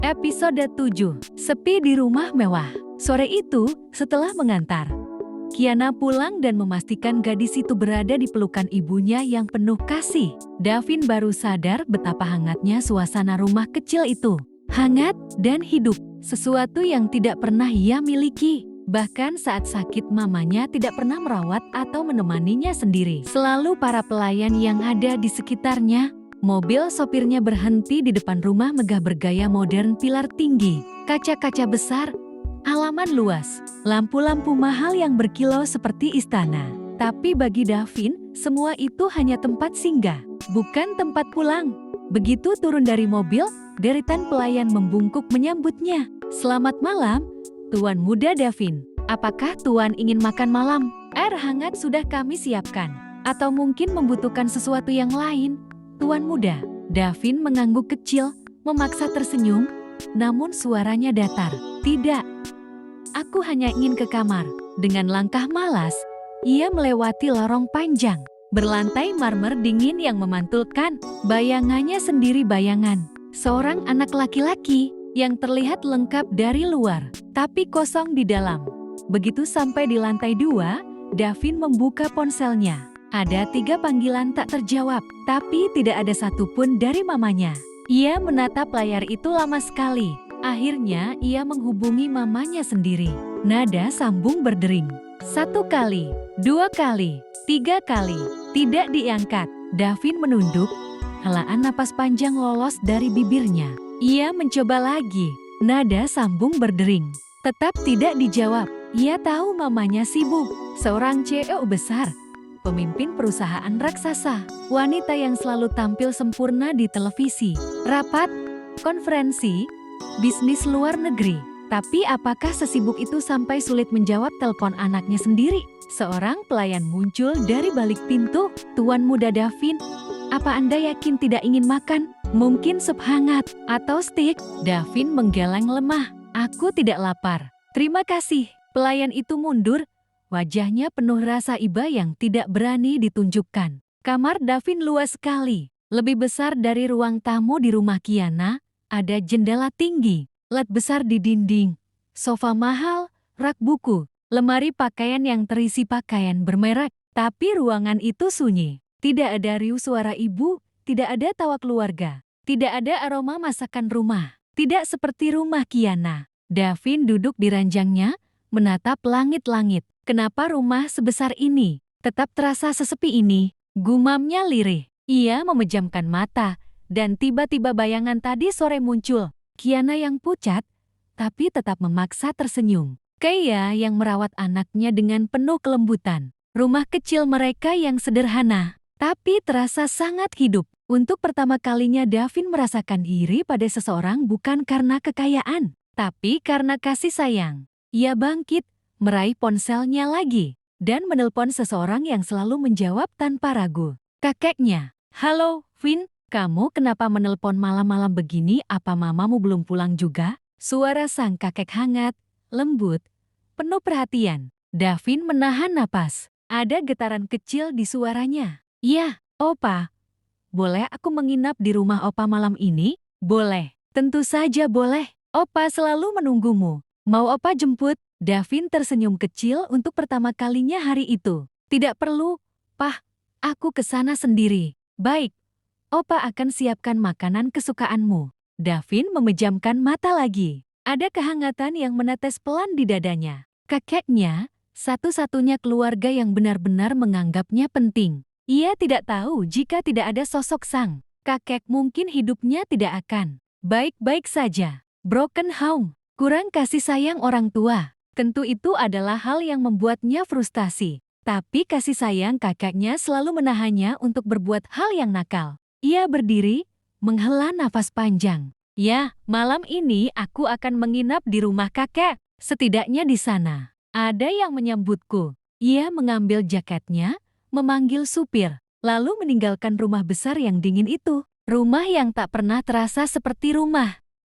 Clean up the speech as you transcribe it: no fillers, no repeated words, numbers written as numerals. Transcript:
Episode 7, Sepi di Rumah Mewah. Sore itu, setelah mengantar Kiana pulang dan memastikan gadis itu berada di pelukan ibunya yang penuh kasih, Davin baru sadar betapa hangatnya suasana rumah kecil itu. Hangat dan hidup, sesuatu yang tidak pernah ia miliki. Bahkan saat sakit mamanya tidak pernah merawat atau menemaninya sendiri. Selalu para pelayan yang ada di sekitarnya. Mobil sopirnya berhenti di depan rumah megah bergaya modern, pilar tinggi, kaca-kaca besar, halaman luas, lampu-lampu mahal yang berkilau seperti istana. Tapi bagi Davin, semua itu hanya tempat singgah, bukan tempat pulang. Begitu turun dari mobil, deretan pelayan membungkuk menyambutnya. "Selamat malam, Tuan Muda Davin. Apakah Tuan ingin makan malam? Air hangat sudah kami siapkan. Atau mungkin membutuhkan sesuatu yang lain, Tuan Muda?" Davin mengangguk kecil, memaksa tersenyum, namun suaranya datar. "Tidak, aku hanya ingin ke kamar." Dengan langkah malas, ia melewati lorong panjang, berlantai marmer dingin yang memantulkan bayangannya sendiri, bayangan seorang anak laki-laki yang terlihat lengkap dari luar, tapi kosong di dalam. Begitu sampai di lantai 2, Davin membuka ponselnya. Ada 3 panggilan tak terjawab, tapi tidak ada satupun dari mamanya. Ia menatap layar itu lama sekali. Akhirnya ia menghubungi mamanya sendiri. Nada sambung berdering. 1 kali, 2 kali, 3 kali. Tidak diangkat. Davin menunduk. Helaan napas panjang lolos dari bibirnya. Ia mencoba lagi. Nada sambung berdering. Tetap tidak dijawab. Ia tahu mamanya sibuk. Seorang CEO besar, pemimpin perusahaan raksasa, wanita yang selalu tampil sempurna di televisi, rapat, konferensi, bisnis luar negeri. Tapi apakah sesibuk itu sampai sulit menjawab telepon anaknya sendiri? Seorang pelayan muncul dari balik pintu. "Tuan Muda Davin, apa Anda yakin tidak ingin makan? Mungkin sup hangat atau steak?" Davin menggeleng lemah. "Aku tidak lapar, terima kasih." Pelayan itu mundur. Wajahnya penuh rasa iba yang tidak berani ditunjukkan. Kamar Davin luas sekali, lebih besar dari ruang tamu di rumah Kiana. Ada jendela tinggi, LED besar di dinding, sofa mahal, rak buku, lemari pakaian yang terisi pakaian bermerek. Tapi ruangan itu sunyi. Tidak ada riuh suara ibu, tidak ada tawa keluarga, tidak ada aroma masakan rumah. Tidak seperti rumah Kiana. Davin duduk di ranjangnya, menatap langit-langit. Kenapa rumah sebesar ini tetap terasa sesepi ini? Gumamnya lirih. Ia memejamkan mata, dan tiba-tiba bayangan tadi sore muncul. Kiana yang pucat, tapi tetap memaksa tersenyum. Kaya yang merawat anaknya dengan penuh kelembutan. Rumah kecil mereka yang sederhana, tapi terasa sangat hidup. Untuk pertama kalinya Davin merasakan iri pada seseorang bukan karena kekayaan, tapi karena kasih sayang. Ia bangkit, meraih ponselnya lagi, dan menelpon seseorang yang selalu menjawab tanpa ragu. Kakeknya. "Halo, Vin, kamu kenapa menelpon malam-malam begini? Apa mamamu belum pulang juga?" Suara sang kakek hangat, lembut, penuh perhatian. Davin menahan napas. Ada getaran kecil di suaranya. "Ya, Opa. Boleh aku menginap di rumah Opa malam ini?" "Boleh, tentu saja boleh. Opa selalu menunggumu. Mau Opa jemput?" Davin tersenyum kecil untuk pertama kalinya hari itu. "Tidak perlu, Pah. Aku ke sana sendiri." "Baik. Opa akan siapkan makanan kesukaanmu." Davin memejamkan mata lagi. Ada kehangatan yang menetes pelan di dadanya. Kakeknya, satu-satunya keluarga yang benar-benar menganggapnya penting. Ia tidak tahu jika tidak ada sosok sang kakek mungkin hidupnya tidak akan baik-baik saja. Broken home, kurang kasih sayang orang tua. Tentu itu adalah hal yang membuatnya frustasi. Tapi kasih sayang kakeknya selalu menahannya untuk berbuat hal yang nakal. Ia berdiri, menghela nafas panjang. "Ya, malam ini aku akan menginap di rumah kakek. Setidaknya di sana ada yang menyambutku." Ia mengambil jaketnya, memanggil supir, lalu meninggalkan rumah besar yang dingin itu. Rumah yang tak pernah terasa seperti rumah.